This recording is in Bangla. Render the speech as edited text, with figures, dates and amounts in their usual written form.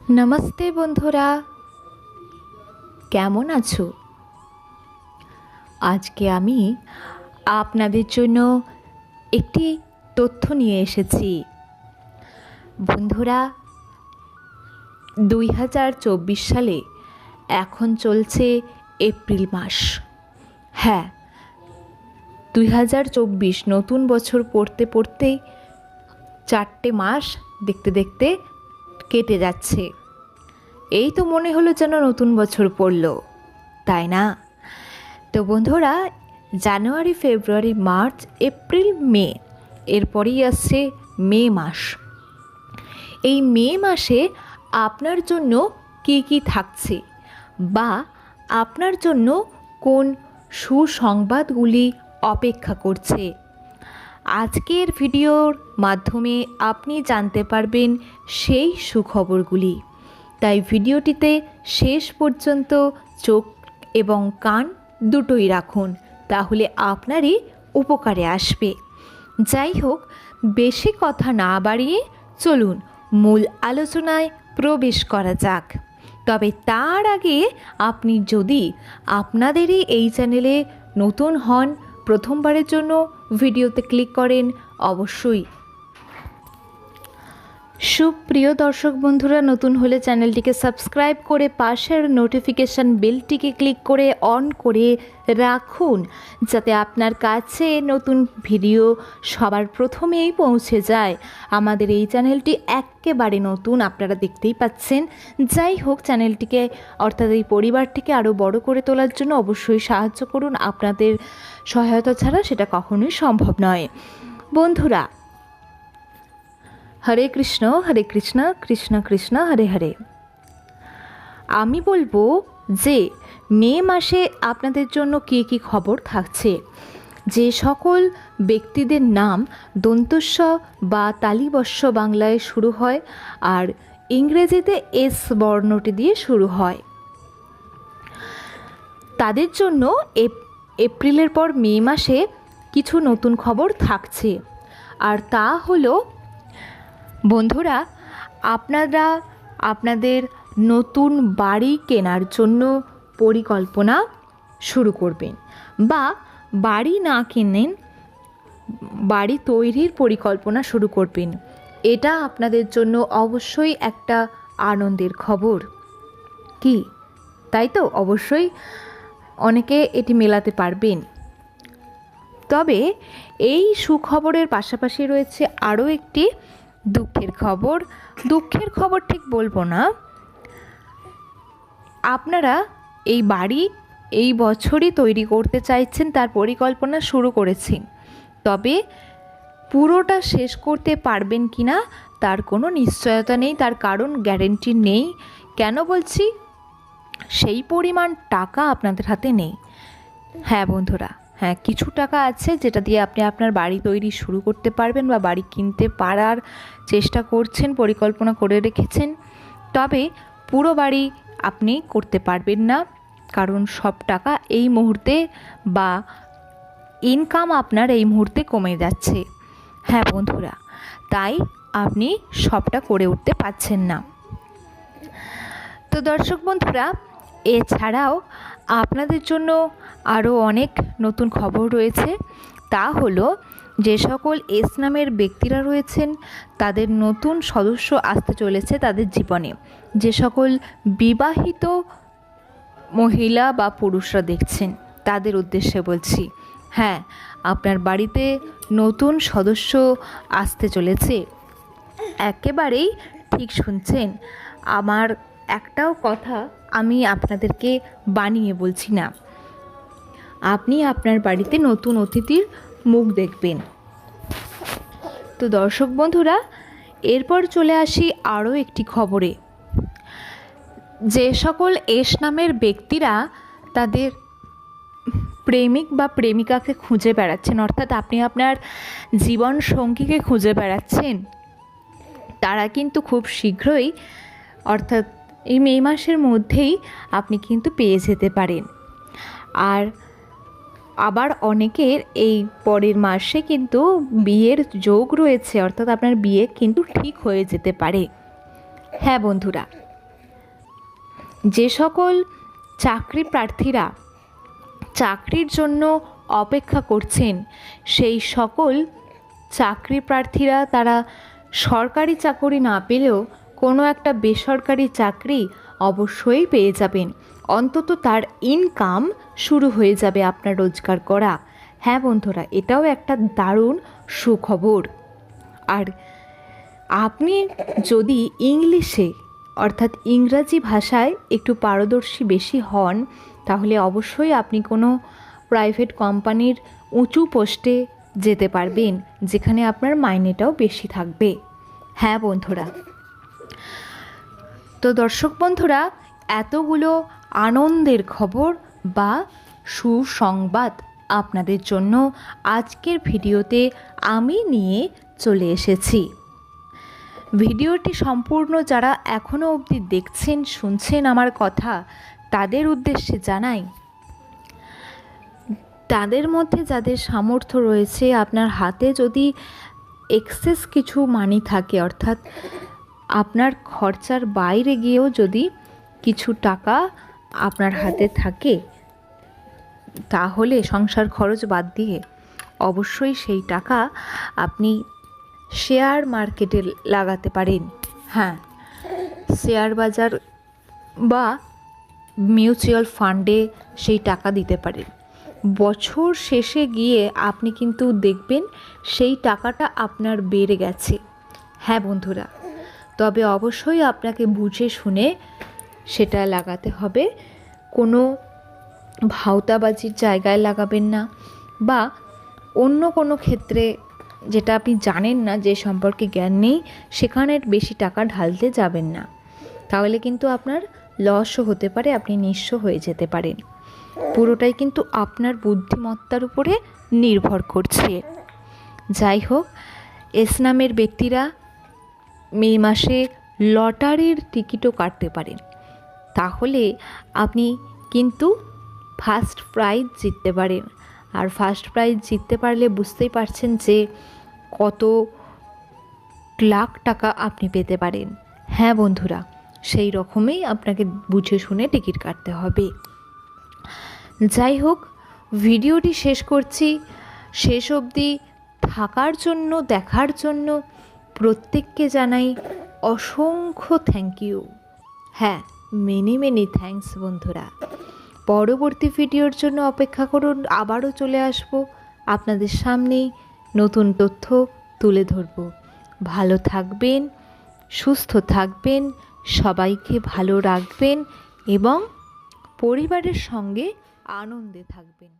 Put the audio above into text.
নমস্তে বন্ধুরা, কেমন আছো? আজকে আমি আপনাদের জন্য একটি তথ্য নিয়ে এসেছি। বন্ধুরা, 2024 সালে এখন চলছে এপ্রিল মাস। হ্যাঁ, 2024 নতুন বছর পড়তে পড়তেই 4টে মাস দেখতে দেখতে কেটে যাচ্ছে। এই তো মনে হলো যেন নতুন বছর পড়ল, তাই না? তো বন্ধুরা, জানুয়ারি, ফেব্রুয়ারি, মার্চ, এপ্রিল, মে, এরপরেই আসছে মে মাস। এই মে মাসে আপনার জন্য কী কী থাকছে বা আপনার জন্য কোন সুসংবাদগুলি অপেক্ষা করছে, আজকের ভিডিওর মাধ্যমে আপনি জানতে পারবেন সেই সুখবরগুলি। তাই ভিডিওটিতে শেষ পর্যন্ত চোখ এবং কান দুটোই রাখুন, তাহলে আপনারই উপকারে আসবে। যাই হোক, বেশি কথা না বাড়িয়ে চলুন মূল আলোচনায় প্রবেশ করা যাক। তবে তার আগে আপনি যদি আপনাদেরই এই চ্যানেলে নতুন হন, প্রথমবারের জন্য ভিডিওতে ক্লিক করেন, অবশ্যই সুপ্রিয় দর্শক বন্ধুরা, নতুন হলে চ্যানেলটিকে সাবস্ক্রাইব করে পাশের নোটিফিকেশান বেলটিকে ক্লিক করে অন করে রাখুন, যাতে আপনার কাছে নতুন ভিডিও সবার প্রথমেই পৌঁছে যায়। আমাদের এই চ্যানেলটি একেবারে নতুন, আপনারা দেখতেই পাচ্ছেন। যাই হোক, চ্যানেলটিকে অর্থাৎ এই পরিবারটিকে আরও বড় করে তোলার জন্য অবশ্যই সাহায্য করুন। আপনাদের সহায়তা ছাড়া সেটা কখনোই সম্ভব নয়। বন্ধুরা, হরে কৃষ্ণ কৃষ্ণ কৃষ্ণ হরে হরে। আমি বলবো যে মে মাসে আপনাদের জন্য কী কী খবর থাকছে। যে সকল ব্যক্তিদের নাম দন্তস্ব বা তালিবস্য বাংলায় শুরু হয় আর ইংরেজিতে এস বর্ণটি দিয়ে শুরু হয়, তাদের জন্য এপ্রিলের পর মে মাসে কিছু নতুন খবর থাকছে। আর তা হলো, বন্ধুরা, আপনারা আপনাদের নতুন বাড়ি কেনার জন্য পরিকল্পনা শুরু করবেন, বা বাড়ি না কিনেন, বাড়ি তৈরির পরিকল্পনা শুরু করবেন। এটা আপনাদের জন্য অবশ্যই একটা আনন্দের খবর, কি তাই তো? অবশ্যই অনেকে এটি মেলাতে পারবেন। তবে এই সুখবরের পাশাপাশি রয়েছে আরও একটি দুঃখের খবর। দুঃখের খবর ঠিক বলবো না, আপনারা এই বাড়ি এই বছরই তৈরি করতে চাইছেন, তার পরিকল্পনা শুরু করেছেন, তবে পুরোটা শেষ করতে পারবেন কি না তার কোনো নিশ্চয়তা নেই, তার কারণ গ্যারেন্টি নেই। কেন বলছি? সেই পরিমাণ টাকা আপনাদের হাতে নেই। হ্যাঁ বন্ধুরা, হ্যাঁ, কিছু টাকা আছে যেটা দিয়ে আপনি আপনার বাড়ি তৈরি শুরু করতে পারবেন বা বাড়ি কিনতে পারার চেষ্টা করছেন, পরিকল্পনা করে রেখেছেন। তবে পুরো বাড়ি আপনি করতে পারবেন না, কারণ সব টাকা এই মুহূর্তে বা ইনকাম আপনার এই মুহূর্তে কমে যাচ্ছে। হ্যাঁ বন্ধুরা, তাই আপনি সবটা করে উঠতে পারছেন না। তো দর্শক বন্ধুরা, এছাড়াও আপনাদের জন্য আরও অনেক নতুন খবর রয়েছে। তা হলো, যে সকল এস নামের ব্যক্তিরা রয়েছেন তাদের নতুন সদস্য আসতে চলেছে তাদের জীবনে। যে সকল বিবাহিত মহিলা বা পুরুষরা দেখছেন তাদের উদ্দেশ্যে বলছি, হ্যাঁ, আপনার বাড়িতে নতুন সদস্য আসতে চলেছে। একেবারেই ঠিক শুনছেন, আমার একটাও কথা আমি আপনাদেরকে বানিয়ে বলছি না। আপনি আপনার বাড়িতে নতুন অতিথির মুখ দেখবেন। তো দর্শক বন্ধুরা, এরপর চলে আসি আরও একটি খবরে। যে সকল এস নামের ব্যক্তিরা তাদের প্রেমিক বা প্রেমিকাকে খুঁজে বেড়াচ্ছেন, অর্থাৎ আপনি আপনার জীবন সঙ্গীকে খুঁজে বেড়াচ্ছেন, তারা কিন্তু খুব শীঘ্রই, অর্থাৎ এই মে মাসের মধ্যেই আপনি কিন্তু পেয়ে যেতে পারেন। আর আবার অনেকের এই পরের মাসে কিন্তু বিয়ের যোগ রয়েছে, অর্থাৎ আপনার বিয়ে কিন্তু ঠিক হয়ে যেতে পারে। হ্যাঁ বন্ধুরা, যে সকল চাকরি প্রার্থীরা চাকরির জন্য অপেক্ষা করছেন, সেই সকল চাকরি প্রার্থীরা তারা সরকারি চাকরি না পেলেও কোনো একটা বেসরকারি চাকরি অবশ্যই পেয়ে যাবেন। অন্তত তার ইনকাম শুরু হয়ে যাবে আপনার রোজগার করা। হ্যাঁ বন্ধুরা, এটাও একটা দারুণ সুখবর। আর আপনি যদি ইংলিশে অর্থাৎ ইংরাজি ভাষায় একটু পারদর্শী বেশি হন, তাহলে অবশ্যই আপনি কোনো প্রাইভেট কোম্পানির উঁচু পোস্টে যেতে পারবেন, যেখানে আপনার মাইনেটাও বেশি থাকবে। হ্যাঁ বন্ধুরা, তো দর্শক বন্ধুরা, এতগুলো আনন্দের খবর বা সুসংবাদ আপনাদের জন্য আজকের ভিডিওতে আমি নিয়ে চলে এসেছি। ভিডিওটি সম্পূর্ণ যারা এখনও অবধি দেখছেন, শুনছেন আমার কথা, তাদের উদ্দেশ্যে জানাই, তাদের মধ্যে যাদের সামর্থ্য রয়েছে, আপনার হাতে যদি এক্সেস কিছু মানি থাকে, অর্থাৎ আপনার খরচার বাইরে গিয়েও যদি কিছু টাকা আপনার হাতে থাকে, তাহলে সংসার খরচ বাদ দিয়ে অবশ্যই সেই টাকা আপনি শেয়ার মার্কেটে লাগাতে পারেন। হ্যাঁ, শেয়ার বাজার বা মিউচুয়াল ফান্ডে সেই টাকা দিতে পারেন। বছর শেষে গিয়ে আপনি কিন্তু দেখবেন সেই টাকাটা আপনার বেড়ে গেছে। হ্যাঁ বন্ধুরা, তবে অবশ্যই আপনাকে বুঝে শুনে সেটা লাগাতে হবে। কোনো ভাওতাবাজির জায়গায় লাগাবেন না, বা অন্য কোনো ক্ষেত্রে যেটা আপনি জানেন না, যে সম্পর্কে জ্ঞান নেই, সেখানে বেশি টাকা ঢালতে যাবেন না। তাহলে কিন্তু আপনার লসও হতে পারে, আপনি নিঃস্ব হয়ে যেতে পারেন। পুরোটাই কিন্তু আপনার বুদ্ধিমত্তার উপরে নির্ভর করছে। যাই হোক, এস নামের ব্যক্তিরা মে মাসে লটারির টিকিটও কাটতে পারেন। তাহলে আপনি কিন্তু ফার্স্ট প্রাইজ জিততে পারেন। আর ফার্স্ট প্রাইজ জিততে পারলে বুঝতেই পারছেন যে কত লাখ টাকা আপনি পেতে পারেন। হ্যাঁ বন্ধুরা, সেই রকমই আপনাকে বুঝে শুনে টিকিট কাটতে হবে। যাই হোক, ভিডিওটি শেষ করছি। শেষ অবধি থাকার জন্য, দেখার জন্য প্রত্যেককে জানাই অসংখ্য থ্যাংক ইউ। হ্যাঁ, মেনি থ্যাঙ্কস বন্ধুরা। পরবর্তী ভিডিওর জন্য অপেক্ষা করুন। আবারও চলে আসব আপনাদের সামনেই, নতুন তথ্য তুলে ধরব। ভালো থাকবেন, সুস্থ থাকবেন, সবাইকে ভালো রাখবেন এবং পরিবারের সঙ্গে আনন্দে থাকবেন।